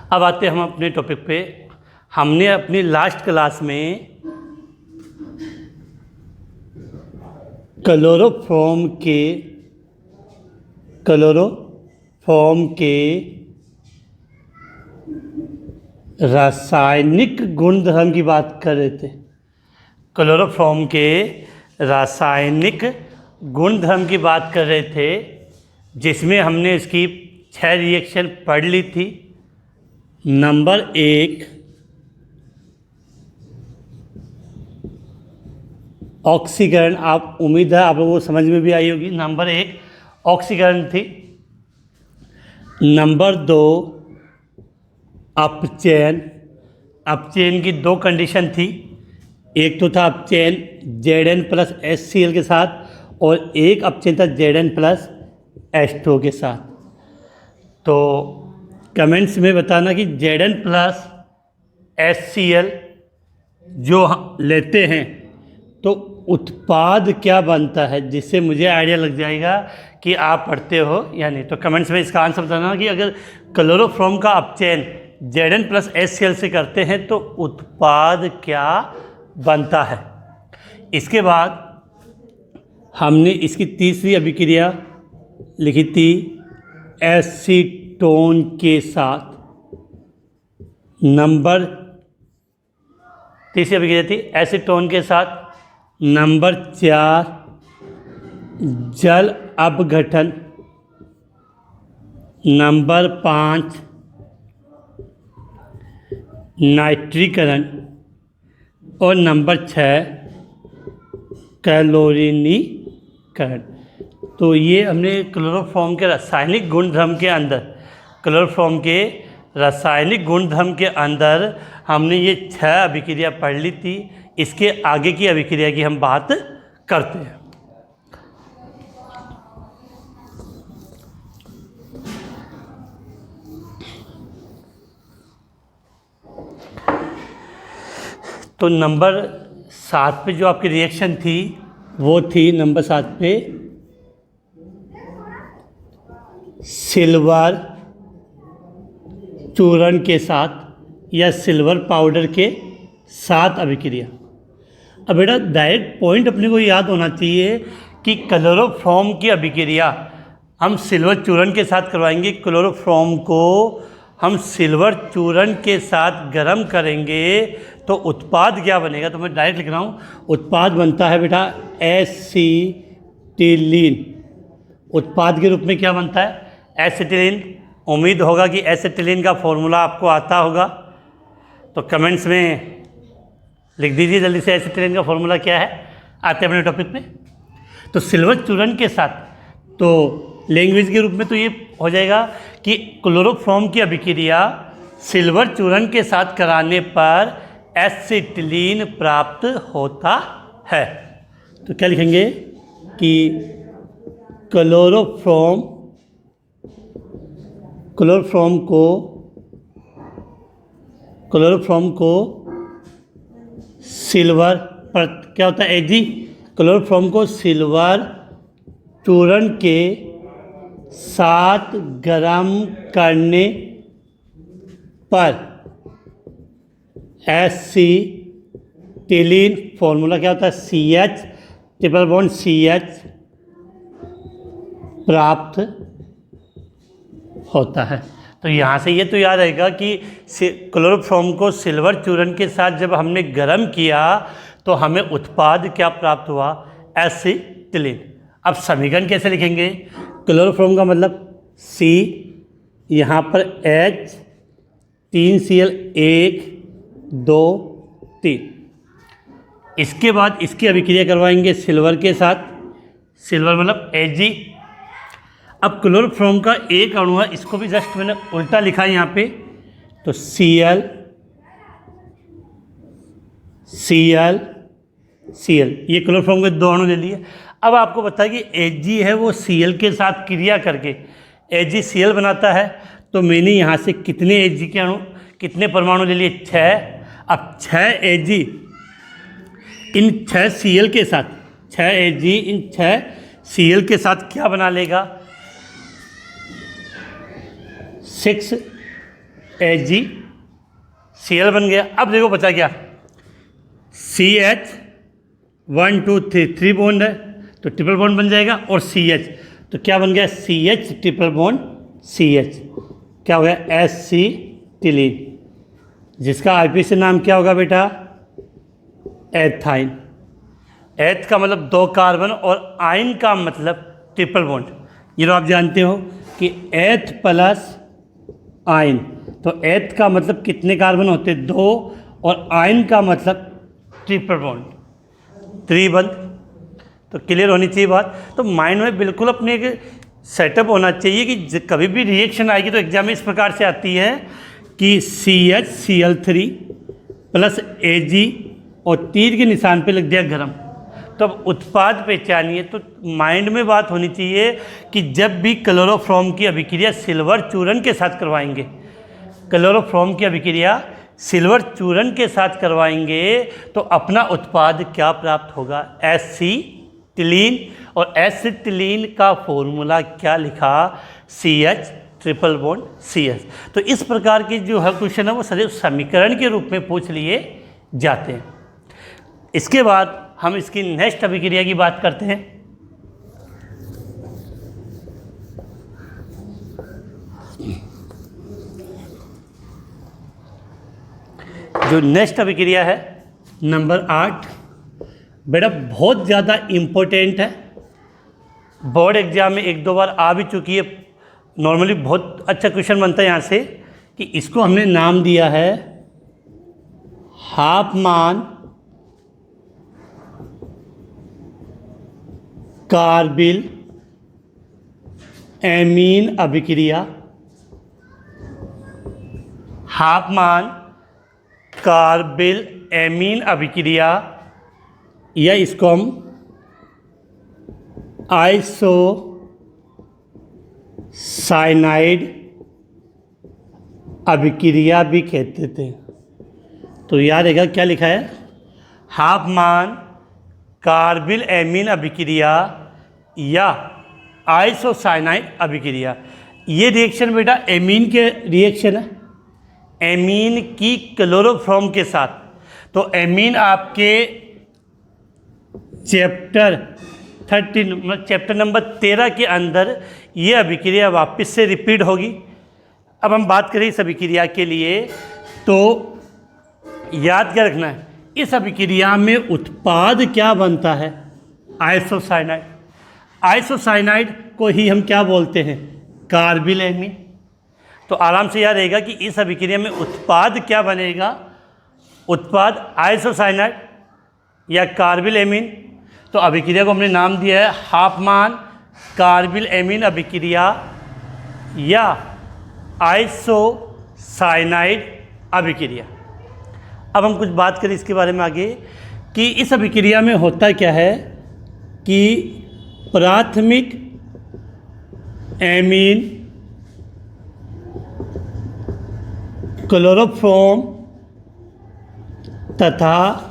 अब आते हैं हम अपने टॉपिक पे। हमने अपनी लास्ट क्लास में क्लोरोफॉर्म के रासायनिक गुणधर्म की बात कर रहे थे। क्लोरोफॉर्म के रासायनिक गुणधर्म की बात कर रहे थे, जिसमें हमने इसकी 6 रिएक्शन पढ़ ली थी। नंबर 1 ऑक्सीकरण, आप उम्मीद है आप लोगों को समझ में भी आई होगी। नंबर 1 ऑक्सीकरण थी। नंबर 2 अपचयन। अपचयन की 2 कंडीशन थी। एक तो था अपचयन Zn प्लस HCl के साथ और एक अपचयन था Zn प्लस H2O के साथ। तो कमेंट्स में बताना कि Zn प्लस HCl जो लेते हैं तो उत्पाद क्या बनता है, जिससे मुझे आइडिया लग जाएगा कि आप पढ़ते हो या नहीं। तो कमेंट्स में इसका आंसर बताना कि अगर क्लोरोफॉर्म का अपचयन Zn प्लस HCl से करते हैं तो उत्पाद क्या बनता है। इसके बाद हमने इसकी तीसरी अभिक्रिया लिखी थी एसीटोन के साथ। नंबर तीसरी अभिक्रिया थी एसीटोन के साथ। नंबर 4 जल अपघटन। नंबर 5 नाइट्रीकरण और नंबर 6 कैलोरीनीकरण। तो ये हमने क्लोरोफॉर्म के रासायनिक गुणधर्म के अंदर हमने ये 6 अभिक्रिया पढ़ ली थी। इसके आगे की अभिक्रिया की हम बात करते हैं। तो नंबर 7 पे जो आपकी रिएक्शन थी वो थी नंबर 7 पे सिल्वर चूर्ण के साथ या सिल्वर पाउडर के साथ अभिक्रिया। अब बेटा डायरेक्ट पॉइंट अपने को याद होना चाहिए कि क्लोरोफॉर्म की अभिक्रिया हम सिल्वर चूर्ण के साथ करवाएंगे। क्लोरोफॉर्म को हम सिल्वर चूर्ण के साथ गर्म करेंगे तो उत्पाद क्या बनेगा। तो मैं डायरेक्ट लिख रहा हूँ, उत्पाद बनता है बेटा एसिटिलीन। उत्पाद के रूप में क्या बनता है, एसिटिलीन। उम्मीद होगा कि एसिटिलीन का फॉर्मूला आपको आता होगा, तो कमेंट्स में लिख दीजिए जल्दी से एसिटिलीन का फॉर्मूला क्या है। आते हैं अपने टॉपिक में। तो सिल्वर चूर्ण के साथ, तो लैंग्वेज के रूप में तो ये हो जाएगा कि क्लोरोफॉर्म की अभिक्रिया सिल्वर चूर्ण के साथ कराने पर एसिटिलीन प्राप्त होता है। तो क्या लिखेंगे कि क्लोरोफॉर्म को सिल्वर पर क्या होता है Ag, क्लोरोफॉर्म को सिल्वर चूर्ण के साथ गर्म करने पर एसिटिलीन, फॉर्मूला क्या होता है CH ट्रिपल बॉन्ड CH प्राप्त होता है। तो यहाँ से ये तो याद रहेगा कि क्लोरोफॉर्म को सिल्वर चूर्ण के साथ जब हमने गर्म किया तो हमें उत्पाद क्या प्राप्त हुआ, एसिटिलीन। अब समीकरण कैसे लिखेंगे, क्लोरोफॉर्म का मतलब C, यहाँ पर H, 3Cl 1 2 3। इसके बाद इसकी अभिक्रिया करवाएंगे सिल्वर के साथ। सिल्वर मतलब Ag। अब क्लोरोफॉर्म का एक अणु है, इसको भी जस्ट मैंने उल्टा लिखा है यहाँ पे। तो Cl ये क्लोरोफॉर्म के 2 अणु ले लिए। अब आपको पता है कि Ag है वो Cl के साथ क्रिया करके AgCl बनाता है। तो मैंने यहाँ से कितने Ag के अणु, कितने परमाणु ले लिए, 6। अब 6 Ag इन 6 Cl के साथ, 6 Ag इन 6 Cl के साथ क्या बना लेगा, 6 AgCl बन गया। अब देखो बचा क्या, CH 1 2 3 बॉन्ड है तो ट्रिपल बॉन्ड बन जाएगा, और CH तो क्या बन गया, CH ट्रिपल बॉन्ड CH, क्या हो गया, एसिटिलीन, जिसका आईपीसी नाम क्या होगा बेटा, एथाइन। एथ का मतलब 2 कार्बन और आइन का मतलब ट्रिपल बॉन्ड। ये तो आप जानते हो कि एथ प्लस आइन, तो एथ का मतलब कितने कार्बन होते हैं, 2, और आइन का मतलब ट्रिपल बॉन्ड, 3 बंद। तो क्लियर होनी चाहिए बात। तो माइंड में बिल्कुल अपने एक सेटअप होना चाहिए कि कभी भी रिएक्शन आएगी तो एग्जाम में इस प्रकार से आती है कि CHCl3 प्लस Ag और तीर के निशान पे लग दिया गरम, तो अब उत्पाद पहचानिए। तो माइंड में बात होनी चाहिए कि जब भी क्लोरोफॉर्म की अभिक्रिया सिल्वर चूर्ण के साथ करवाएंगे, क्लोरोफॉर्म की अभिक्रिया सिल्वर चूर्ण के साथ करवाएंगे तो अपना उत्पाद क्या प्राप्त होगा, एसिटिलीन। और एसिटिलीन का फॉर्मूला क्या लिखा, CH ट्रिपल बॉन्ड CH। तो इस प्रकार के जो है क्वेश्चन है वो सदैव समीकरण के रूप में पूछ लिए जाते हैं। इसके बाद हम इसकी नेक्स्ट अभिक्रिया की बात करते हैं। जो नेक्स्ट अभिक्रिया है नंबर 8, बेटा बहुत ज़्यादा इम्पोर्टेंट है, बोर्ड एग्जाम में 1-2 बार आ भी चुकी है। नॉर्मली बहुत अच्छा क्वेश्चन बनता है यहाँ से, कि इसको हमने नाम दिया है हाफमान कार्बिल एमीन अभिक्रिया। हाफमान कार्बिल एमीन अभिक्रिया, या इसको हम आइसोसाइनाइड अभिक्रिया भी कहते थे। तो याद रहेगा क्या लिखा है, हाफमान कार्बिल एमीन अभिक्रिया या आइसोसाइनाइड अभिक्रिया। ये रिएक्शन बेटा एमीन के रिएक्शन है, एमीन की क्लोरोफॉर्म के साथ। तो एमीन आपके चैप्टर 13 मतलब चैप्टर नंबर 13 के अंदर ये अभिक्रिया वापस से रिपीट होगी। अब हम बात करें इस अभिक्रिया के लिए, तो याद क्या रखना है, इस अभिक्रिया में उत्पाद क्या बनता है, आइसोसाइनाइड। आइसोसाइनाइड को ही हम क्या बोलते हैं, कार्बिल एमीन। तो आराम से याद रहेगा कि इस अभिक्रिया में उत्पाद क्या बनेगा, उत्पाद आइसोसाइनाइड या कार्बिल एमीन। तो अभिक्रिया को हमने नाम दिया है हाफमान कार्बिल एमीन अभिक्रिया या आइसोसाइनाइड अभिक्रिया। अब हम कुछ बात करें इसके बारे में आगे कि इस अभिक्रिया में होता क्या है कि प्राथमिक एमीन क्लोरोफॉर्म तथा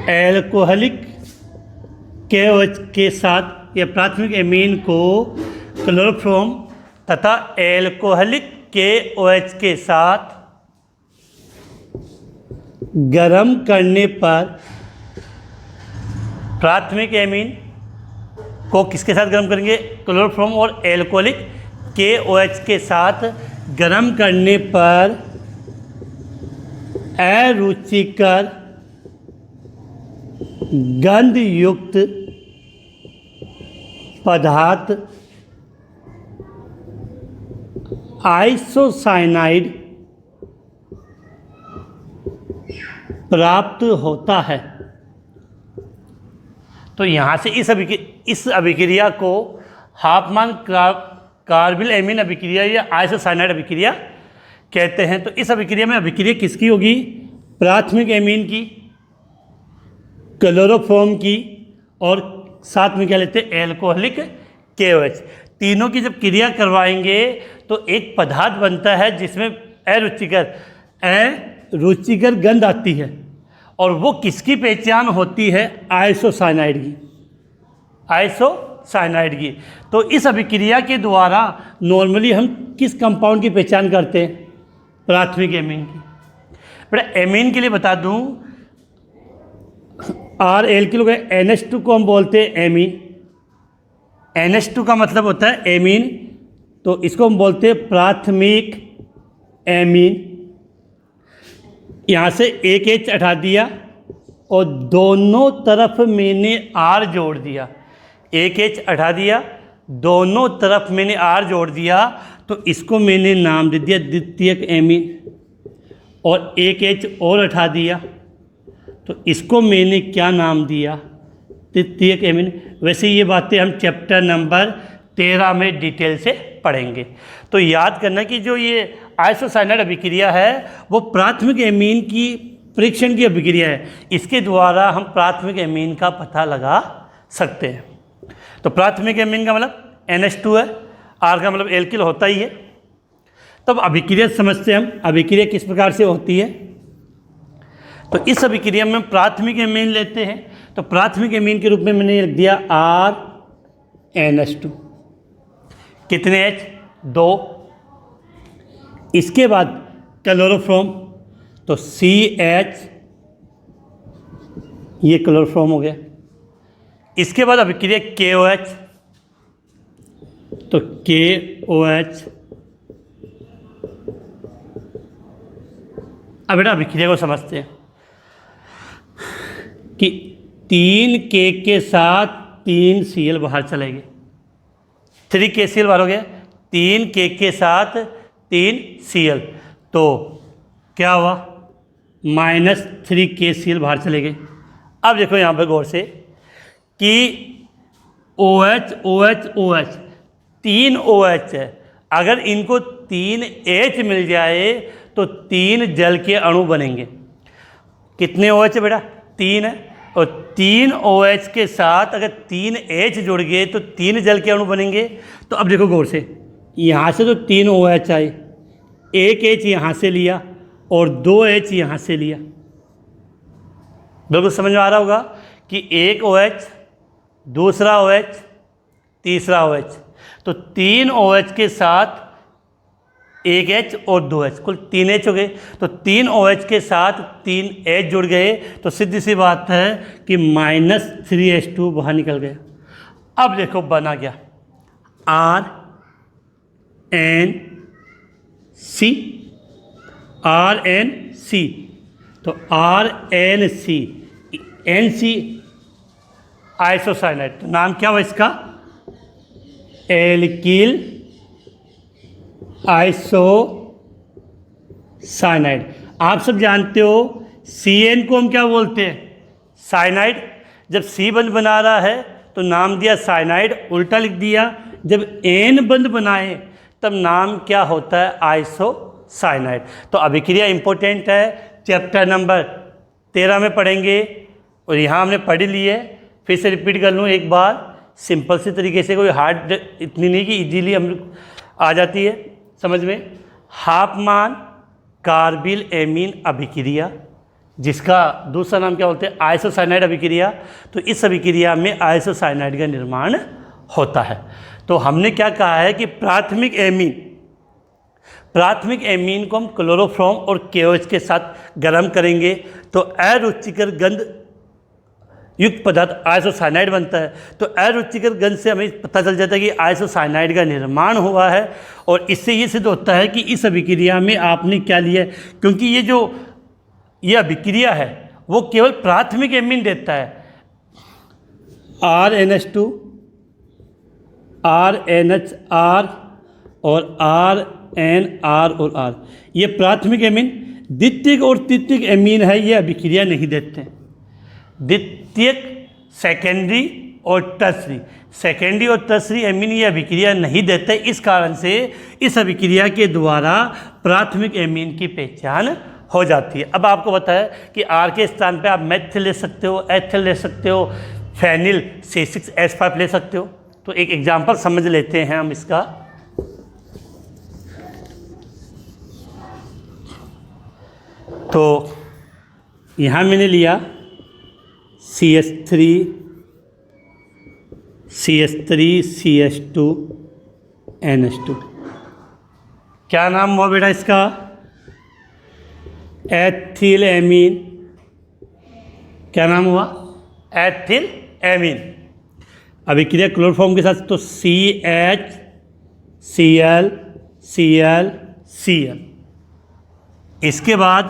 एल्कोहलिक KOH के साथ, या प्राथमिक एमीन को क्लोरोफॉर्म तथा एल्कोहलिक KOH के साथ गर्म करने पर प्राथमिक एमीन को किसके साथ गर्म करेंगे, क्लोरोफॉर्म और एल्कोहलिक KOH के साथ गर्म करने पर अरुचिकर गंध युक्त पदार्थ आइसोसाइनाइड प्राप्त होता है। तो यहाँ से इस अभिक्रिया को हाफमान कार्बिल एमीन अभिक्रिया या आइसोसाइनाइड अभिक्रिया कहते हैं। तो इस अभिक्रिया में अभिक्रिया किसकी होगी, प्राथमिक एमीन की, क्लोरोफॉर्म की, और साथ में क्या लेते हैं, एल्कोहलिक KOH। तीनों की जब क्रिया करवाएंगे तो एक पदार्थ बनता है जिसमें अरुचिकर गंध आती है, और वो किसकी पहचान होती है, आइसोसाइनाइड की, साइनाइड की। तो इस अभिक्रिया के द्वारा नॉर्मली हम किस कंपाउंड की पहचान करते हैं? प्राथमिक एमीन की। बेटा एमीन के लिए बता दूं, आर एल्किल NH2 को हम बोलते हैं एमीन। NH2 का मतलब होता है एमीन, तो इसको हम बोलते हैं प्राथमिक एमीन। यहाँ से एक H हटा दिया और दोनों तरफ मैंने R जोड़ दिया। एक H हटा दिया, दोनों तरफ मैंने R जोड़ दिया, तो इसको मैंने नाम दे दिया द्वितीयक एमीन। और एक H और हटा दिया, तो इसको मैंने क्या नाम दिया? तृतीयक एमीन। वैसे ये बातें हम चैप्टर नंबर 13 में डिटेल से पढ़ेंगे। तो याद करना कि जो ये आइसोसाइनाइड अभिक्रिया है वो प्राथमिक एमीन की परीक्षण की अभिक्रिया है। इसके द्वारा हम प्राथमिक एमीन का पता लगा सकते हैं। तो प्राथमिक एमीन का मतलब NH2 है, R का मतलब एल्किल होता ही है। तब अभिक्रिया समझते हैं हम, अभिक्रिया किस प्रकार से होती है। तो इस अभिक्रिया में प्राथमिक एमीन लेते हैं, तो प्राथमिक एमीन के रूप में मैंने लिख दिया RNH2। कितने H? 2। इसके बाद क्लोरोफॉर्म, तो CH, ये क्लोरोफॉर्म हो गया। इसके बाद अभिक्रिया KOH, तो KOH। अब बेटा अभिक्रिया को समझते हैं कि 3K के साथ 3Cl बाहर चलेंगे। 3KCl बाहर हो गया, 3K के साथ 3Cl, तो क्या हुआ? -3KCl बाहर चले गए। अब देखो यहाँ पर गौर से कि OH OH OH 3 OH है, अगर इनको 3 H मिल जाए तो 3 जल के अणु बनेंगे। कितने OH है बेटा? 3 है। और 3 OH के साथ अगर 3 H जुड़ गए तो 3 जल के अणु बनेंगे। तो अब देखो गौर से, यहाँ से तो 3 OH आए, एक H यहाँ से लिया और 2 H यहाँ से लिया। बिल्कुल समझ में आ रहा होगा कि एक OH, दूसरा OH, तीसरा OH, तो 3 OH के साथ एक H और 2 H, कुल 3 H हो गए। तो 3 OH के साथ 3 H जुड़ गए, तो सीधी सी बात है कि -3H2 बाहर निकल गया। अब देखो बना गया RNC, RNC। तो RNC, NC आइसोसाइनाइड, तो नाम क्या हुआ इसका? Alkyl isocyanide. आप सब जानते हो CN को हम क्या बोलते हैं? साइनाइड। जब C बंद बना रहा है तो नाम दिया साइनाइड, उल्टा लिख दिया। जब N बंद बनाए तब नाम क्या होता है? आइसोसाइनाइड। तो अभिक्रिया इंपॉर्टेंट है, चैप्टर नंबर 13 में पढ़ेंगे और यहाँ हमने पढ़ ली है। फिर से रिपीट कर लूँ एक बार सिंपल सी तरीके से, कोई हार्ड इतनी नहीं कि इजीली हम आ जाती है समझ में। हाफमान कार्बिल एमीन अभिक्रिया, जिसका दूसरा नाम क्या बोलते हैं? आइसोसाइनाइड अभिक्रिया। तो इस अभिक्रिया में आइसोसाइनाइड का निर्माण होता है। तो हमने क्या कहा है कि प्राथमिक एमीन को हम क्लोरोफॉर्म और KOH के साथ गर्म करेंगे तो अरुचिकर गंध युक्त पदार्थ आइसोसाइनाइड बनता है। तो अरुचिकर गंध से हमें पता चल जाता है कि आइसोसाइनाइड का निर्माण हुआ है। और इससे ये सिद्ध होता है कि इस अभिक्रिया में आपने क्या लिया है, क्योंकि ये अभिक्रिया है वो केवल प्राथमिक एमीन देता है। RNH2, RNHR और RNR और R, ये प्राथमिक एमीन। द्वितीयक और तृतीयक एमीन है, ये अभिक्रिया नहीं देते हैं। द्वितीयक, सेकेंडरी और टर्सरी एमीन ये अभिक्रिया नहीं देते। इस कारण से इस अभिक्रिया के द्वारा प्राथमिक एमीन की पहचान हो जाती है। अब आपको बताया कि R के स्थान पे आप मेथिल ले सकते हो, एथिल ले सकते हो, फेनिल C6H5 ले सकते हो। तो एक एग्जाम्पल समझ लेते हैं हम इसका। तो यहाँ मैंने लिया CH3 CH3CH2 NH2। क्या नाम हुआ बेटा इसका? Ethyl amine. क्या नाम हुआ? Ethyl amine. अभिक्रिया क्लोरोफॉर्म के साथ तो CH, Cl, Cl, Cl। इसके बाद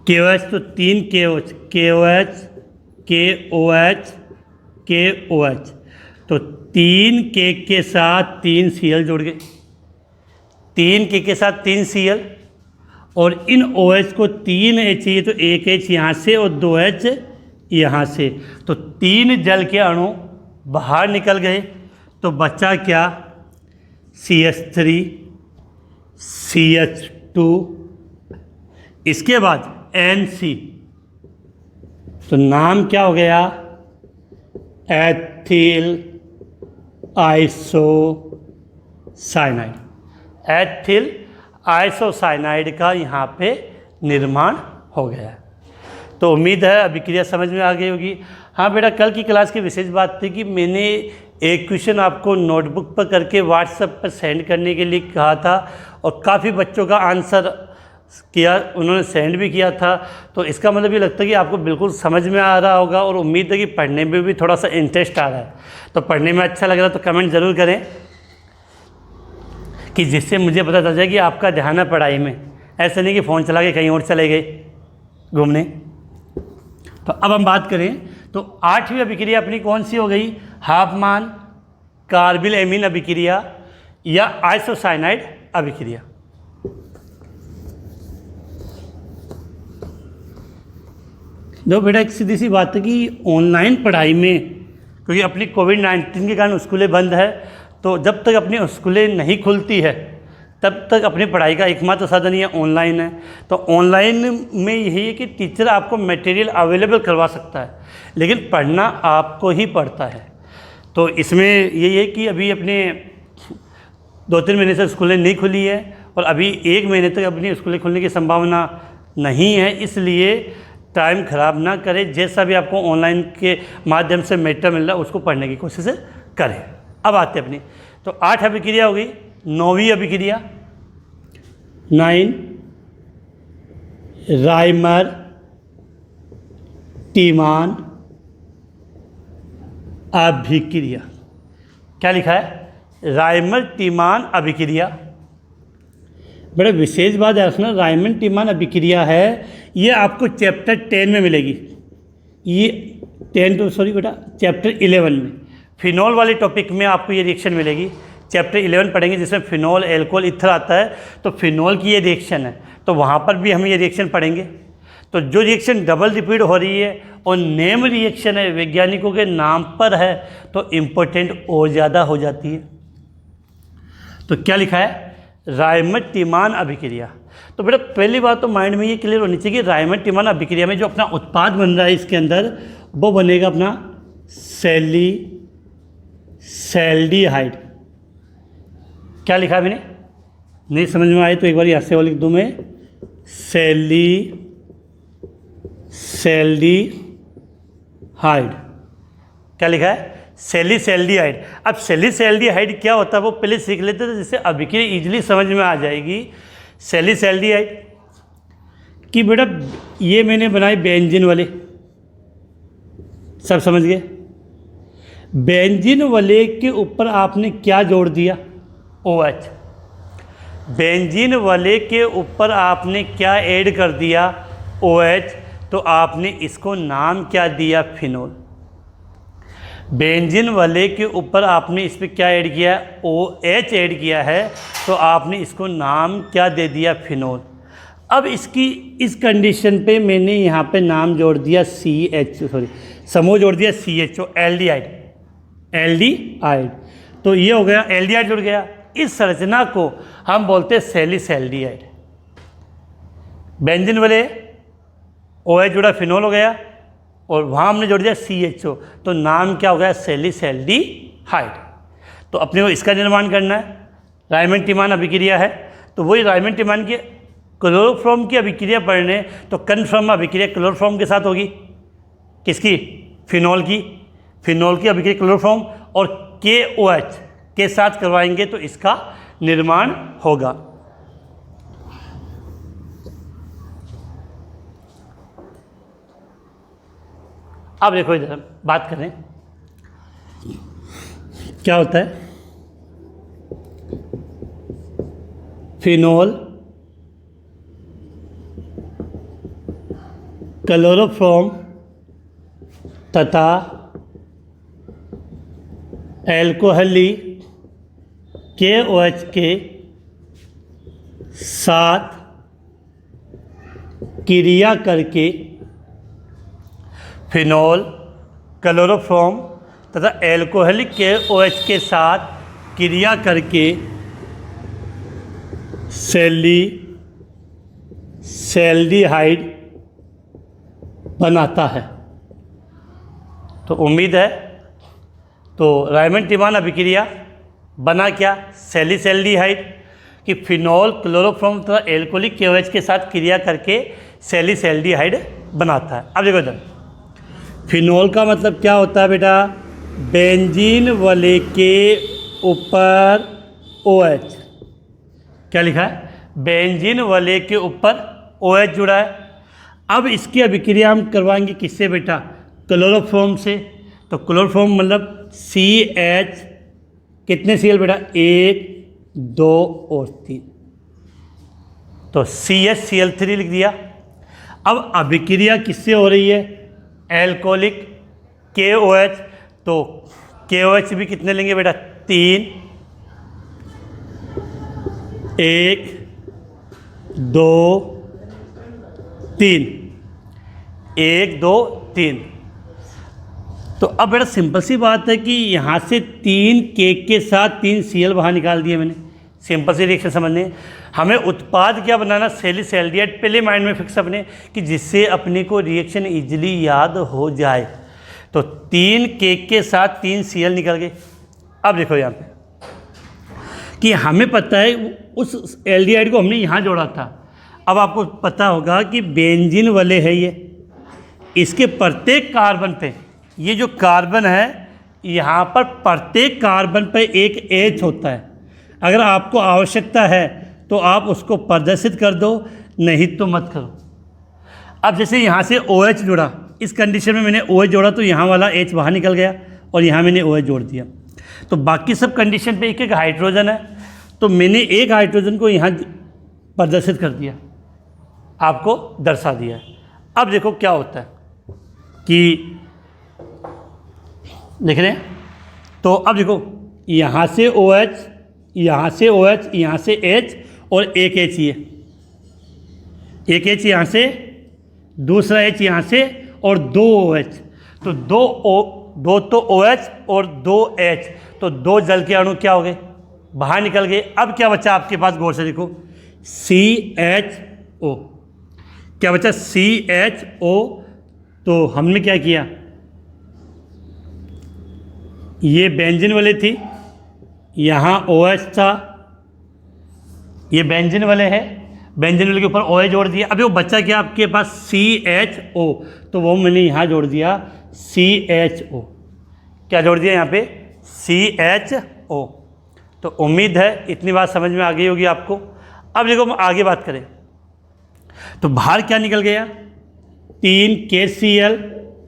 KOH, तो 3 KOH, KOH, KOH, KOH। तो 3 K के साथ 3 Cl जुड़ गए, 3 K के साथ 3 Cl, और इन OH को 3 H चाहिए तो 1 H यहाँ से और 2 H यहाँ से, तो 3 जल के अणु बाहर निकल गए। तो बचा क्या? CH3, CH2, इसके बाद NC। तो नाम क्या हो गया? Ethyl isocyanide. एथिल आइसोसाइनाइड का यहाँ पे निर्माण हो गया है। तो उम्मीद है अभिक्रिया समझ में आ गई होगी। हाँ बेटा, कल की क्लास की विशेष बात थी कि मैंने एक क्वेश्चन आपको नोटबुक पर करके व्हाट्सएप पर सेंड करने के लिए कहा था, और काफ़ी बच्चों का आंसर किया, उन्होंने सेंड भी किया था। तो इसका मतलब ये लगता है कि आपको बिल्कुल समझ में आ रहा होगा, और उम्मीद है कि पढ़ने में भी थोड़ा सा इंटरेस्ट आ रहा है। तो पढ़ने में अच्छा लग रहा है तो कमेंट ज़रूर करें, कि जिससे मुझे पता चल जाए कि आपका ध्यान है पढ़ाई में। ऐसा नहीं कि फ़ोन चला के कहीं और चले गए घूमने। तो अब हम बात करें तो 8वीं अभिक्रिया अपनी कौन सी हो गई? हाफमान कार्बिल एमीन अभिक्रिया या आइसोसाइनाइड अभिक्रिया। जो बेटा एक सीधी सी बात है कि ऑनलाइन पढ़ाई में, क्योंकि अपनी कोविड-19 के कारण स्कूलें बंद है, तो जब तक अपनी स्कूलें नहीं खुलती है तब तक अपनी पढ़ाई का एकमात्र साधन ये ऑनलाइन है। तो ऑनलाइन में यही है कि टीचर आपको मटेरियल अवेलेबल करवा सकता है, लेकिन पढ़ना आपको ही पड़ता है। तो इसमें यही है कि अभी अपने 2-3 महीने से स्कूलें नहीं खुली है, और अभी 1 महीने तक अपनी स्कूलें खुलने की संभावना नहीं है। इसलिए टाइम ख़राब ना करें, जैसा भी आपको ऑनलाइन के माध्यम से मैटर मिल रहा है उसको पढ़ने की कोशिश करें। अब आते हैं अपनी, तो 8 अभिक्रिया हो गई। 9वीं अभिक्रिया, 9 राइमर टीमान अभिक्रिया। क्या लिखा है? राइमर टीमान अभिक्रिया। बड़े विशेष बात है रखना, राइमर टीमान अभिक्रिया है, ये आपको चैप्टर 10 में मिलेगी। ये 10 तो सॉरी बेटा, चैप्टर 11 में फिनॉल वाले टॉपिक में आपको ये रिएक्शन मिलेगी। चैप्टर 11 पढ़ेंगे जिसमें फिनॉल, एल्कोहल, इथर आता है, तो फिनॉल की ये रिएक्शन है, तो वहाँ पर भी हम ये रिएक्शन पढ़ेंगे। तो जो रिएक्शन डबल रिपीट हो रही है और नेम रिएक्शन है, वैज्ञानिकों के नाम पर है, तो इम्पोर्टेंट और ज़्यादा हो जाती है। तो क्या लिखा है? राइमर टीमान अभिक्रिया। तो बेटा पहली बात तो माइंड में ये क्लियर होनी चाहिए कि राइमर टीमान अभिक्रिया में जो अपना उत्पाद बन रहा है इसके अंदर, वो बनेगा अपना सैल्डिहाइड। क्या लिखा है मैंने? नहीं समझ में आए तो एक बार यहाँ से वो लिख दूँ मैं, सैल्डिहाइड। क्या लिखा है? सैल्डिहाइड। अब सैल्डिहाइड क्या होता है वो पहले सीख लेते हैं, जिससे अभिक्रिया इजीली समझ में आ जाएगी। सैल्डिहाइड कि बेटा ये मैंने बनाए बेंजीन वाले, सब समझ गए? बेंजीन वाले के ऊपर आपने क्या जोड़ दिया? OH। बेंजीन वाले के ऊपर आपने क्या ऐड कर दिया? OH। तो आपने इसको नाम क्या दिया? फिनोल। बेंजीन वाले के ऊपर आपने इस पर क्या ऐड किया? OH ऐड किया है, तो आपने इसको नाम क्या दे दिया? फिनोल। अब इसकी इस कंडीशन पे मैंने यहाँ पे नाम जोड़ दिया समूह जोड़ दिया CHO, एल्डिहाइड। तो ये हो गया, एल्डिहाइड जुड़ गया। इस संरचना को हम बोलते हैं सैल्डिहाइड। बेंजीन वाले OH जुड़ा, फिनोल हो गया, और वहाँ हमने जोड़ दिया CHO, तो नाम क्या हो गया? सैल्डिहाइड। तो अपने को इसका निर्माण करना है। राइमर टीमान अभिक्रिया है, तो वही राइमर टीमान की क्लोरोफॉर्म की अभिक्रिया पढ़ने, तो कन्फर्म अभिक्रिया क्लोरोफॉर्म के साथ होगी। किसकी? फिनॉल की। फिनोल की अभिक्रिया क्लोरोफॉर्म और KOH के साथ करवाएंगे तो इसका निर्माण होगा। अब देखो इधर बात करें क्या होता है। फिनोल क्लोरोफॉर्म तथा एल्कोहली KOH के साथ क्रिया करके फिनोल क्लोरोफॉर्म तथा एल्कोहलिक KOH के साथ क्रिया करके सैल्डिहाइड बनाता है। तो उम्मीद है तो रायमंड टिमान अभिक्रिया बना क्या, सैल्डिहाइड कि फिनोल क्लोरोफॉर्म तथा एल्कोहलिक KOH के साथ क्रिया करके सैल्डिहाइड बनाता है। अब देखो इधर फिनोल का मतलब क्या होता है बेटा, बेंजीन वाले के ऊपर OH, क्या लिखा है, बेंजीन वाले के ऊपर OH जुड़ा है। अब इसकी अभिक्रिया हम करवाएंगे किससे बेटा, क्लोरोफॉर्म से। तो क्लोरोफॉर्म मतलब CH कितने Cl बेटा, 1 2 और 3, तो CH Cl3 लिख दिया। अब अभिक्रिया किससे हो रही है, एल्कोहलिक KOH, तो KOH भी कितने लेंगे बेटा, 3 1 2 3 1 2 3। तो अब बेटा सिंपल सी बात है कि यहाँ से 3 K के साथ 3 Cl बाहर निकाल दिए मैंने। सिंपल सी रिएक्शन समझने, हमें उत्पाद क्या बनाना, सैल्डिहाइड पहले माइंड में फिक्स अपने कि जिससे अपने को रिएक्शन इजीली याद हो जाए। तो 3 K के साथ 3 Cl निकल गए। अब देखो यहाँ पे कि हमें पता है उस एल्डिहाइड को हमने यहाँ जोड़ा था। अब आपको पता होगा कि बेंजीन वाले है ये, इसके प्रत्येक कार्बन पे, ये जो कार्बन है यहाँ पर प्रत्येक कार्बन पे एक H होता है। अगर आपको आवश्यकता है तो आप उसको प्रदर्शित कर दो, नहीं तो मत करो। अब जैसे यहाँ से OH जुड़ा, इस कंडीशन में मैंने OH जोड़ा तो यहाँ वाला H बाहर निकल गया और यहाँ मैंने OH जोड़ दिया। तो बाकी सब कंडीशन पे एक एक हाइड्रोजन है, तो मैंने एक हाइड्रोजन को यहाँ प्रदर्शित कर दिया, आपको दर्शा दिया। अब देखो क्या होता है कि देख रहे हैं, तो अब देखो यहाँ से OH, यहाँ से OH, यहाँ से H और एक H, ये एक H यहाँ से, दूसरा H यहाँ से और 2 OH, तो 2 तो OH और 2 H, तो 2 जल के अणु क्या हो गए, बाहर निकल गए। अब क्या बचा आपके पास, गौर से देखो, CHO, क्या बचा, CHO। तो हमने क्या किया, ये बेंजीन वाले थी, यहाँ OH था, ये बेंजीन वाले है, बेंजीन वाले के ऊपर OH जोड़ दिया। अभी वो बच्चा क्या आपके पास, CHO, तो वो मैंने यहाँ जोड़ दिया CHO, क्या जोड़ दिया यहाँ पे, CHO। तो उम्मीद है इतनी बात समझ में आ गई होगी आपको। अब देखो हम आगे बात करें तो बाहर क्या निकल गया, 3 KCl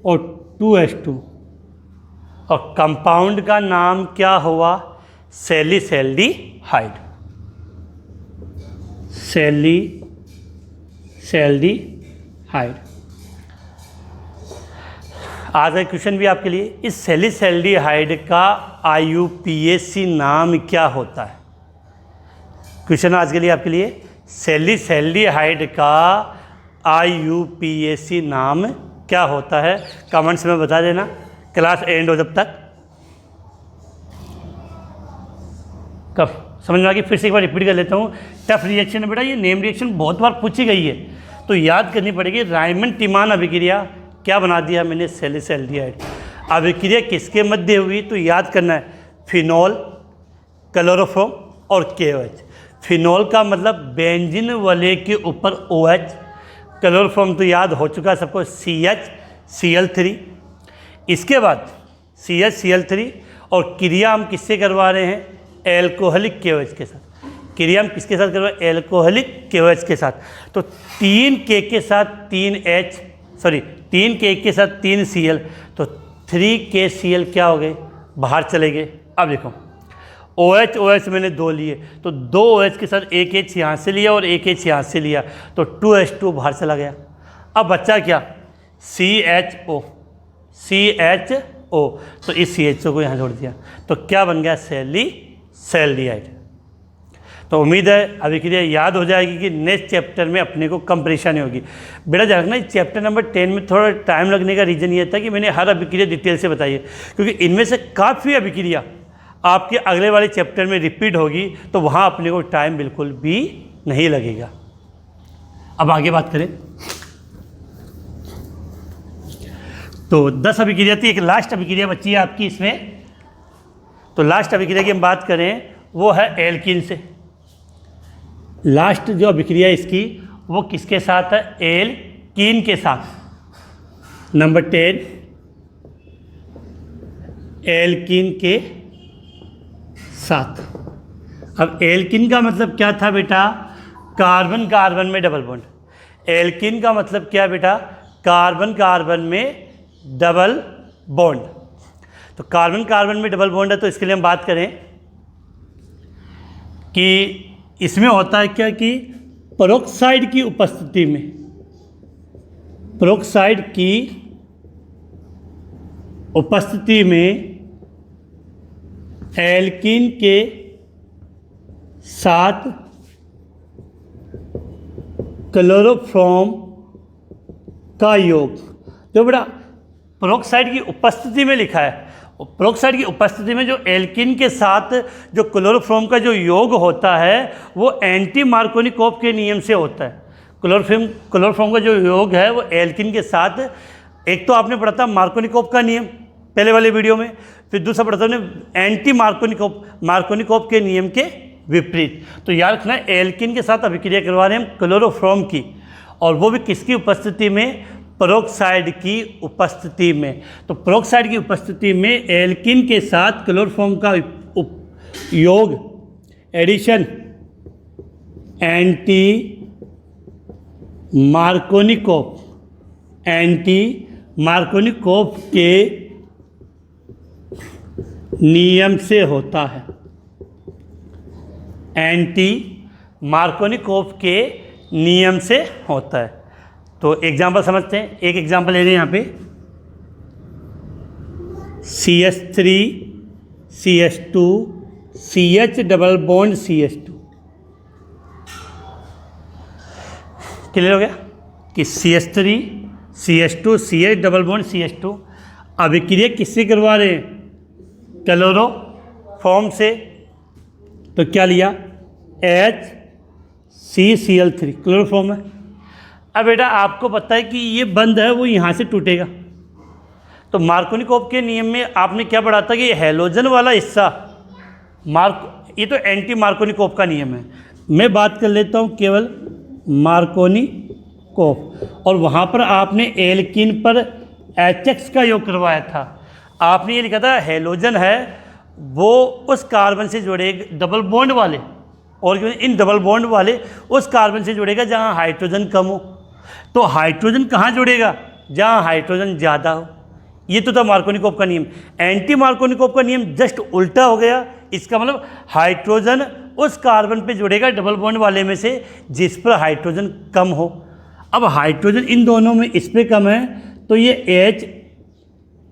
और 2H2, और कंपाउंड का नाम क्या हुआ, सैल्डिहाइड। आज का क्वेश्चन भी आपके लिए, इस सैल्डिहाइड का IUPAC नाम क्या होता है। क्वेश्चन आज के लिए आपके लिए, सैल्डिहाइड का IUPAC नाम क्या होता है, कमेंट्स में बता देना, क्लास एंड हो जब तक। कब समझ में आ गई, फिर से एक बार रिपीट कर लेता हूँ। टफ रिएक्शन है बेटा, ये नेम रिएक्शन बहुत बार पूछी गई है, तो याद करनी पड़ेगी। रायमंड टिमान अभिक्रिया क्या बना दिया मैंने, सैल्डिहाइड। अभिक्रिया किसके मध्य हुई, तो याद करना है, फिनोल क्लोरोफॉर्म और KOH। फिनोल का मतलब बेंजीन वाले के ऊपर OH, क्लोरोफॉर्म तो याद हो चुका है सबको, CH Cl3। इसके बाद CH Cl3 और क्रिया हम किससे करवा रहे हैं? एल्कोहलिक KOH के साथ। क्रिया हम किसके साथ करवा रहे हैं? एल्कोहलिक KOH के साथ। तो 3K के साथ 3K के साथ 3 Cl, तो 3KCl क्या हो गए? बाहर चले गए। अब देखो OH मैंने 2 लिए, तो 2 OH के साथ एक H यहाँ से लिया और एक H यहाँ से लिया, तो 2H2 बाहर चला गया। अब बच्चा क्या? CHO, तो इस CHO को यहाँ जोड़ दिया, तो क्या बन गया? सैलिसाइड। तो उम्मीद है अभिक्रिया याद हो जाएगी कि नेक्स्ट चैप्टर में अपने को कम परेशानी होगी। बेटा ध्यान रखना, चैप्टर नंबर 10 में थोड़ा टाइम लगने का रीज़न ये था कि मैंने हर अभिक्रिया डिटेल से बताई है, क्योंकि इनमें से काफ़ी अभिक्रिया आपके अगले वाले चैप्टर में रिपीट होगी, तो वहाँ अपने को टाइम बिल्कुल भी नहीं लगेगा। अब आगे बात करें तो 10 अभिक्रिया थी, एक लास्ट अभिक्रिया बची है आपकी इसमें। तो लास्ट अभिक्रिया की हम बात करें वो है एल्कीन से। लास्ट जो अभिक्रिया इसकी वो किसके साथ है? एल्कीन के साथ। नंबर 10 एल्कीन के साथ। अब एल्कीन का मतलब क्या था बेटा? कार्बन कार्बन में डबल बॉन्ड। एल्कीन का मतलब क्या बेटा? कार्बन कार्बन में डबल बॉन्ड। तो कार्बन कार्बन में डबल बॉन्ड है, तो इसके लिए हम बात करें कि इसमें होता है क्या कि पेरोक्साइड की उपस्थिति में, पेरोक्साइड की उपस्थिति में एल्कीन के साथ क्लोरोफॉर्म का योग। तो बेटा पेरोक्साइड की उपस्थिति में लिखा है, पेरोक्साइड की उपस्थिति में जो एल्कीन के साथ जो क्लोरोफॉर्म का जो योग होता है वो एंटी मार्कोनिकोव के नियम से होता है। क्लोरोफॉर्म का जो योग है वो एल्कीन के साथ, एक तो आपने पढ़ा था मार्कोनिकोव का नियम पहले वाले वीडियो में, फिर दूसरा पढ़ा था हमने एंटी मार्कोनिकोव के नियम के विपरीत। तो याद रखना एल्कीन के साथ अभिक्रिया करवा रहे हैं हम क्लोरोफॉर्म की, और वो भी किसकी उपस्थिति में? पेरोक्साइड की उपस्थिति में। तो पेरोक्साइड की उपस्थिति में एल्कीन के साथ क्लोरोफॉर्म का योग, एडिशन, एंटी मार्कोनिकोव के नियम से होता है। एंटी मार्कोनिकोव के नियम से होता है। तो एग्जाम्पल समझते हैं, एक एग्जाम्पल ले रहे हैं यहाँ पे CH3 CH2 CH double bond CH2। Clear हो गया कि CH3 CH2 CH double bond CH2 अभिक्रिया किससे करवा रहे हैं? क्लोरोफॉर्म से। तो क्या लिया? HCCl3 क्लोरोफॉर्म है। अब बेटा आपको पता है कि ये बंद है वो यहाँ से टूटेगा, तो मार्कोनिकोव के नियम में आपने क्या पढ़ा था कि हैलोजन वाला हिस्सा ये तो एंटी मार्कोनिकोव का नियम है। मैं बात कर लेता हूँ केवल मार्कोनिकोव, और वहाँ पर आपने एल्कीन पर HX का योग करवाया था। आपने ये लिखा था हैलोजन है वो उस कार्बन से जुड़ेगा डबल बॉन्ड वाले, और इन डबल बॉन्ड वाले उस कार्बन से जुड़ेगा जहाँ हाइड्रोजन कम हो। तो हाइड्रोजन कहाँ जुड़ेगा? जहाँ हाइड्रोजन ज़्यादा हो। ये तो था मार्कोनिकोव का नियम। एंटी मार्कोनिकोव का नियम जस्ट उल्टा हो गया। इसका मतलब हाइड्रोजन उस कार्बन पे जुड़ेगा डबल बॉन्ड वाले में से जिस पर हाइड्रोजन कम हो। अब हाइड्रोजन इन दोनों में इस पर कम है, तो ये H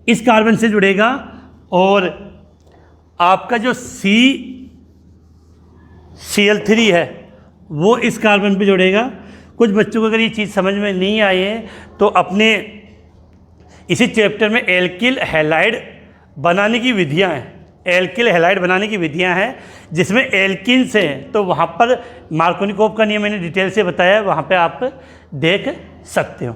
इस कार्बन से जुड़ेगा, और आपका जो CCl3 है वो इस कार्बन पे जुड़ेगा। कुछ बच्चों को अगर ये चीज़ समझ में नहीं आई है तो अपने इसी चैप्टर में एल्किल हैलाइड बनाने की विधियां हैं, एल्किल हैलाइड बनाने की विधियां हैं जिसमें एल्किन से हैं, तो वहाँ पर मार्कोनिकोव का नियम मैंने डिटेल से बताया है, वहाँ पे आप देख सकते हो।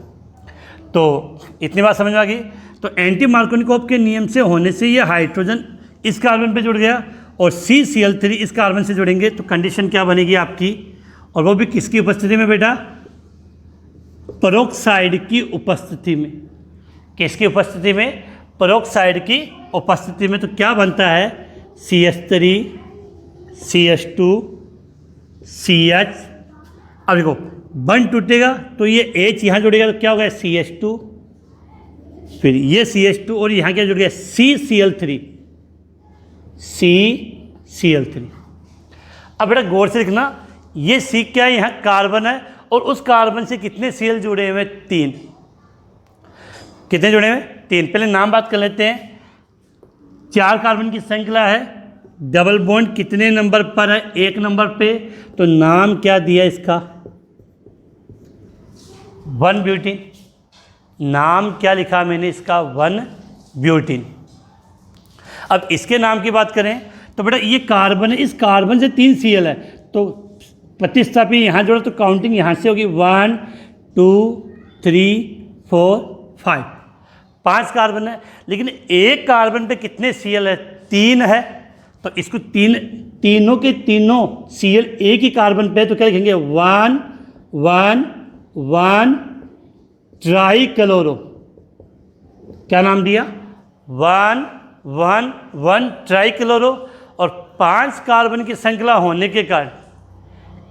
तो इतनी बात समझ में आ गई। तो एंटी मार्कोनिकोव के नियम से होने से ये हाइड्रोजन इस कार्बन पे जुड़ गया और CCl3 इस कार्बन से जुड़ेंगे, तो कंडीशन क्या बनेगी आपकी, और वो भी किसकी उपस्थिति में बेटा? पेरोक्साइड की उपस्थिति में। किसकी उपस्थिति में? पेरोक्साइड की उपस्थिति में तो क्या बनता है, CH3 CH2 CH। अब देखो बंध टूटेगा तो ये H यहाँ जुड़ेगा तो क्या होगा, CH2, फिर ये CH2 और यहाँ क्या जुड़ गया, CCl3 CCl3। अब बेटा गौर से देखना, ये C क्या है, यहाँ कार्बन है और उस कार्बन से कितने Cl जुड़े हुए, 3। कितने जुड़े हुए, 3। पहले नाम बात कर लेते हैं। 4 कार्बन की श्रृंखला है, डबल बॉन्ड कितने नंबर पर है, 1 नंबर पे, तो नाम क्या दिया इसका, 1 ब्यूटीन। नाम क्या लिखा मैंने इसका, 1 ब्यूटीन। अब इसके नाम की बात करें तो बेटा ये कार्बन है, इस कार्बन से 3 Cl है तो प्रतिस्थापी यहाँ जोड़ा तो काउंटिंग यहाँ से होगी, 1 2 3 4 5, 5 कार्बन है। लेकिन एक कार्बन पे कितने Cl है, 3 है, तो इसको तीनों के तीनों Cl एक ही कार्बन पे है तो क्या लिखेंगे, 1 1 1 ट्राई क्लोरो। क्या नाम दिया, 1 1 1 ट्राई क्लोरो। और 5 कार्बन की श्रृंखला होने के कारण,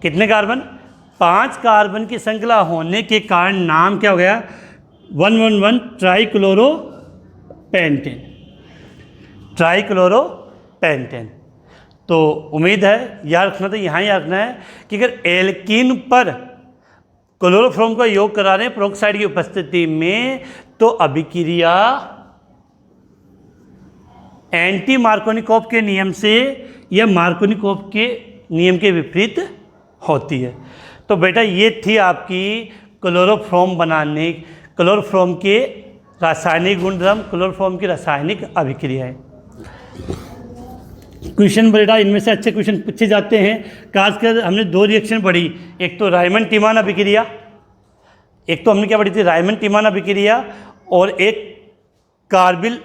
कितने कार्बन, 5 कार्बन की श्रृंखला होने के कारण नाम क्या हो गया, 111 try chloro pentane, try chloro pentane. तो उम्मीद है याद रखना, तो यहाँ याद रखना है कि अगर एल्कीन पर क्लोरोफॉर्म का योग करा रहे हैं पेरोक्साइड की उपस्थिति में तो अभिक्रिया एंटी मार्कोनिकॉफ के नियम से या मार्कोनिकॉफ के नियम के विपरीत होती है। तो बेटा ये थी आपकी क्लोरोफॉर्म बनाने, क्लोरोफॉर्म के रासायनिक गुणधर्म, क्लोरोफॉर्म की रासायनिक अभिक्रियाएं। क्वेश्चन बेटा इनमें से अच्छे क्वेश्चन पूछे जाते हैं। खासकर हमने 2 रिएक्शन पढ़ी, एक तो रायमन टीमान अभिक्रिया, एक तो हमने क्या पढ़ी थी, रायमन टीमान अभिक्रिया, और एक कार्बिल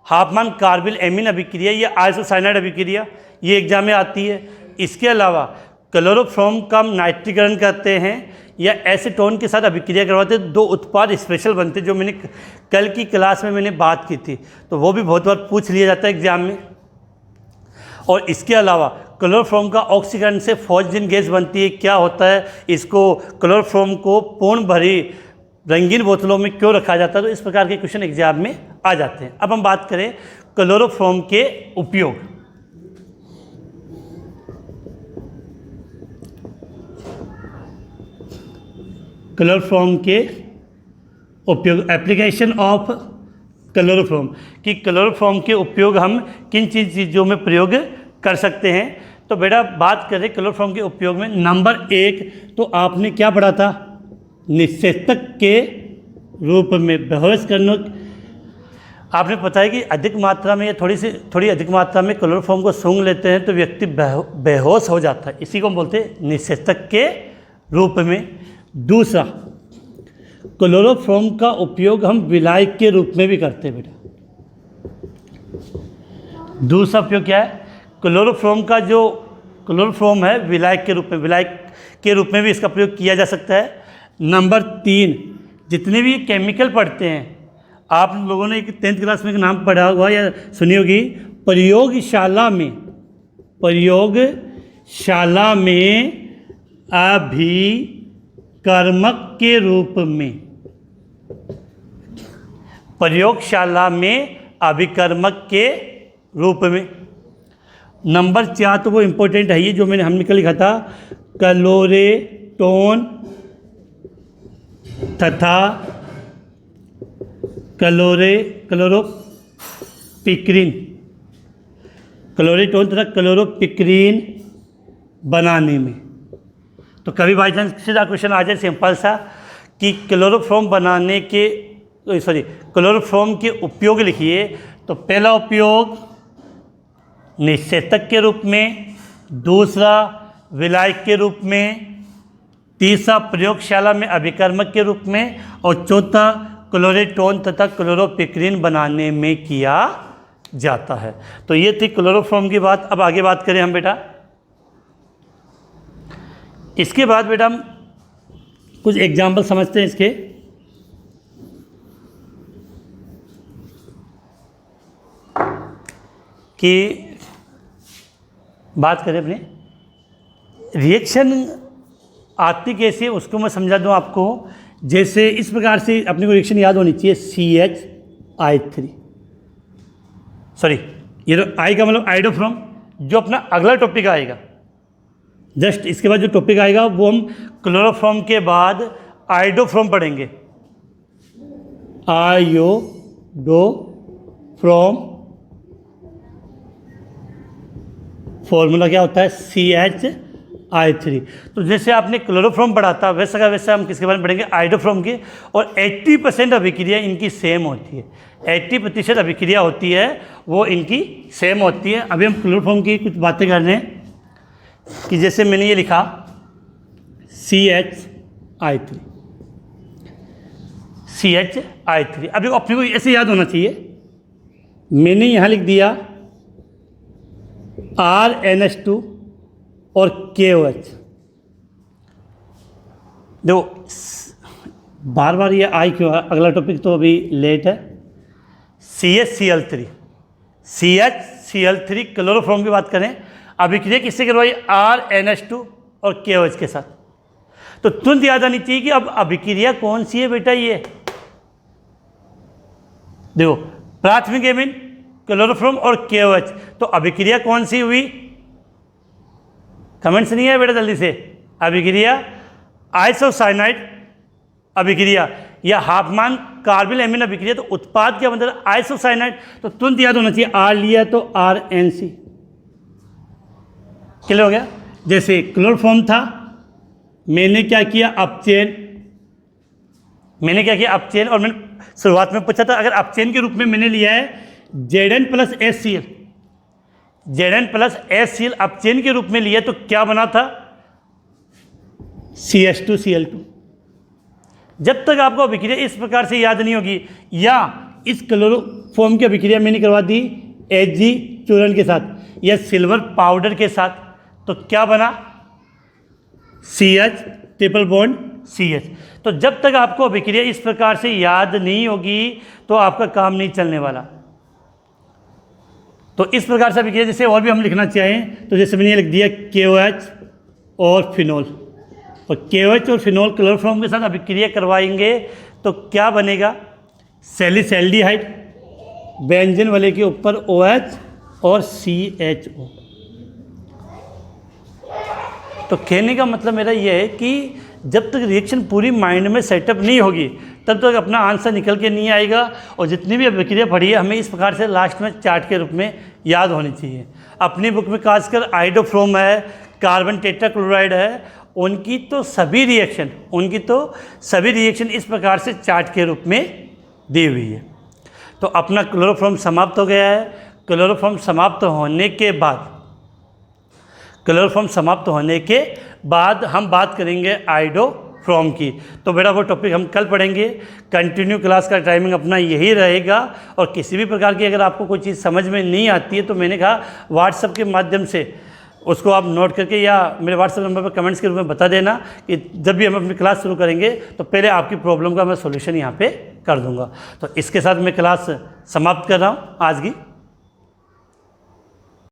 हाफमान कार्बिल एमीन अभिक्रिया या आइसोसाइनाइड अभिक्रिया, ये एग्जाम में आती है। इसके अलावा क्लोरोफॉर्म का हम नाइट्रीकरण करते हैं या एसीटोन के साथ अभिक्रिया करवाते हैं, 2 उत्पाद स्पेशल बनते हैं जो मैंने कल की क्लास में मैंने बात की थी, तो वो भी बहुत बार पूछ लिया जाता है एग्जाम में। और इसके अलावा क्लोरोफॉर्म का ऑक्सीकरण से फॉस्फेन गैस बनती है, क्या होता है, इसको क्लोरोफॉर्म को पूर्ण भरी रंगीन बोतलों में क्यों रखा जाता है, तो इस प्रकार के क्वेश्चन एग्जाम में आ जाते हैं। अब हम बात करें क्लोरोफॉर्म के उपयोग। क्लोरोफॉर्म के उपयोग, एप्लीकेशन ऑफ क्लोरोफॉर्म, कि क्लोरोफॉर्म के उपयोग हम किन चीज़ों में प्रयोग कर सकते हैं। तो बेटा बात करें क्लोरोफॉर्म के उपयोग में, नंबर 1 तो आपने क्या पढ़ा था, निषेचक के रूप में बेहोश करने। आपने पता है कि अधिक मात्रा में या थोड़ी अधिक मात्रा में क्लोरोफॉर्म को सूंघ लेते हैं तो व्यक्ति बेहोश हो जाता है, इसी को हम बोलते हैं निषेचक के रूप में। दूसरा, क्लोरोफॉर्म का उपयोग हम विलायक के रूप में भी करते हैं बेटा। दूसरा उपयोग क्या है, क्लोरोफॉर्म का जो क्लोरोफॉर्म है विलायक के रूप में भी इसका प्रयोग किया जा सकता है। नंबर 3, जितने भी केमिकल पढ़ते हैं, आप लोगों ने एक 10th क्लास में एक नाम पढ़ा हुआ या सुनी होगी, प्रयोगशाला में अभिकर्मक के रूप में, प्रयोगशाला में अभिकर्मक के रूप में। नंबर 4 तो वो इम्पोर्टेंट है, ये जो हमने कल लिखा था, क्लोरेटोन तथा क्लोरोपिक्रीन बनाने में। तो कभी बाई चांस सीधा क्वेश्चन आ जाए सिंपल सा कि क्लोरोफॉर्म के उपयोग लिखिए, तो पहला उपयोग निषेचक के रूप में, दूसरा विलायक के रूप में, तीसरा प्रयोगशाला में अभिकर्मक के रूप में, और चौथा क्लोरेटोन तथा क्लोरोपिक्रीन बनाने में किया जाता है। तो ये थी क्लोरोफॉर्म की बात। अब आगे बात करें हम बेटा, इसके बाद बेटा हम कुछ एग्जाम्पल समझते हैं इसके। कि बात करें अपने रिएक्शन आती कैसे है उसको मैं समझा दूं आपको। जैसे इस प्रकार से अपने को रिएक्शन याद होनी चाहिए, CH3, सॉरी ये तो आई का मतलब आइडोफ्रॉम, जो अपना अगला टॉपिक आएगा, जस्ट इसके बाद जो टॉपिक आएगा वो हम क्लोरोफॉर्म के बाद आइडोफ्रॉम पढ़ेंगे। आयोडोफ्रॉम फॉर्मूला क्या होता है, CH3। तो जैसे आपने क्लोरोफॉर्म पढ़ा था वैसा का वैसा हम किसके बारे में पढ़ेंगे, आइडोफ्रॉम के। और 80% अभिक्रिया इनकी सेम होती है, 80% अभिक्रिया होती है वो इनकी सेम होती है। अभी हम क्लोरोफॉर्म की कुछ बातें कर रहे हैं कि जैसे मैंने ये लिखा CH3, CH3। अभी अपने को ऐसे याद होना चाहिए, मैंने यहाँ लिख दिया RNH2 और KOH। देखो बार बार ये आई क्यों है, अगला टॉपिक तो अभी लेट है। CH3 क्लोरोफॉर्म की बात करें, अभिक्रिया किससे करवाई, RNH2 और KOH के साथ। तो तुरंत याद आनी चाहिए कि अब अभिक्रिया कौन सी है बेटा, ये देखो प्राथमिक एमीन क्लोरोफॉर्म और KOH, तो अभिक्रिया कौन सी हुई, कमेंट्स नहीं है बेटा जल्दी से। अभिक्रिया आइसोसाइनाइड अभिक्रिया या हाफमान कार्बिल एमीन अभिक्रिया, तो उत्पाद क्या मतलब आइसोसाइनाइड, तो तुरंत याद होना चाहिए R लिया तो RNC। क्लियर हो गया। जैसे क्लोरोफॉर्म था, मैंने क्या किया, अपचेन, और मैंने शुरुआत में पूछा था अगर अपचेन के रूप में मैंने लिया है Zn प्लस HCl, अपचेन के रूप में लिया तो क्या बना था, CH2Cl2। जब तक आपको अभिक्रिया इस प्रकार से याद नहीं होगी, या इस क्लोरोफॉर्म की अभिक्रिया मैंने करवा दी Hg चूर्ण के साथ या सिल्वर पाउडर के साथ, तो क्या बना, CH ट्रिपल बॉन्ड CH। तो जब तक आपको अभिक्रिया इस प्रकार से याद नहीं होगी तो आपका काम नहीं चलने वाला। तो इस प्रकार से अभिक्रिया जैसे और भी हम लिखना चाहें तो जैसे मैंने ये लिख दिया KOH और फिनोल, और KOH और फिनोल क्लोरोफॉर्म के साथ अभिक्रिया करवाएंगे तो क्या बनेगा, सैलिसैल्डिहाइड, बेंजीन वाले के ऊपर OH और CHO। तो कहने का मतलब मेरा ये है कि जब तक रिएक्शन पूरी माइंड में सेटअप नहीं होगी तब तक अपना आंसर निकल के नहीं आएगा। और जितनी भी अभिक्रिया पढ़ी है हमें इस प्रकार से लास्ट में चार्ट के रूप में याद होनी चाहिए। अपनी बुक में खासकर आइडोफ्रोम है, कार्बन टेट्राक्लोराइड है, उनकी तो सभी रिएक्शन इस प्रकार से चार्ट के रूप में दी हुई है। तो अपना क्लोरोफॉर्म समाप्त हो गया है। क्लोरोफॉर्म समाप्त होने के बाद हम बात करेंगे आइडोफ्रॉम की। तो बेटा वो टॉपिक हम कल पढ़ेंगे। कंटिन्यू क्लास का टाइमिंग अपना यही रहेगा। और किसी भी प्रकार की अगर आपको कोई चीज़ समझ में नहीं आती है तो मैंने कहा व्हाट्सएप के माध्यम से उसको आप नोट करके या मेरे व्हाट्सएप नंबर पर कमेंट्स के रूप में बता देना कि जब भी हम अपनी क्लास शुरू करेंगे तो पहले आपकी प्रॉब्लम का मैं सॉल्यूशन यहाँ पे कर दूँगा। तो इसके साथ मैं क्लास समाप्त कर रहा हूँ आज की।